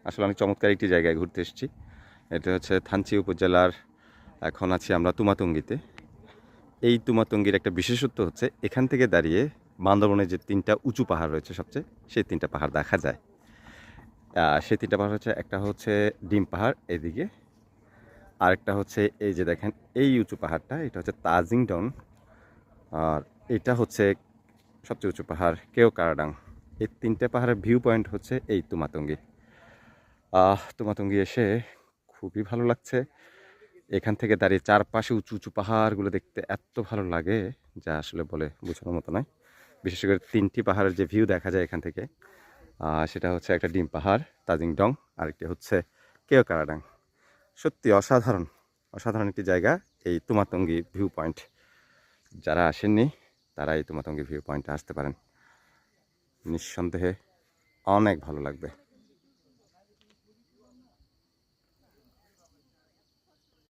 আসলে অনেক চমৎকার একটি জায়গায় ঘুরতে এসেছি। এটা হচ্ছে থানচি উপজেলার, এখন আছি আমরা তুমাতুঙ্গিতে। এই তুমাতুঙ্গির একটা বিশেষত্ব হচ্ছে এখান থেকে দাঁড়িয়ে বান্দরবনের যে 3টা উঁচু পাহাড় রয়েছে সবচেয়ে, সেই 3টা পাহাড় দেখা যায়। সেই 3টা পাহাড় হচ্ছে, একটা হচ্ছে ডিম পাহাড় এদিকে, আরেকটা হচ্ছে এই যে দেখেন এই উঁচু পাহাড়টা, এটা হচ্ছে তাজিং ডং, আর এটা হচ্ছে সবচেয়ে উঁচু পাহাড় কেওকারাডাং। এই 3টে পাহাড়ের ভিউ পয়েন্ট হচ্ছে এই তুমাতুঙ্গি। তুমাতুঙ্গি এসে খুবই ভালো লাগছে। এখান থেকে দাঁড়িয়ে চারপাশে উঁচু উঁচু পাহাড়গুলো দেখতে এত ভালো লাগে যা আসলে বলে বোঝানোর মতো নয়। বিশেষ করে 3টি পাহাড়ের যে ভিউ দেখা যায় এখান থেকে, সেটা হচ্ছে একটা ডিম পাহাড় তাজিং ডং, আরেকটি হচ্ছে কেওকারাডাং। সত্যি অসাধারণ অসাধারণ একটি জায়গা এই তুমাতুঙ্গি ভিউ পয়েন্ট। যারা আসেননি তারা এই তুমাতুঙ্গি ভিউ পয়েন্টে আসতে পারেন, নিঃসন্দেহে অনেক ভালো লাগবে।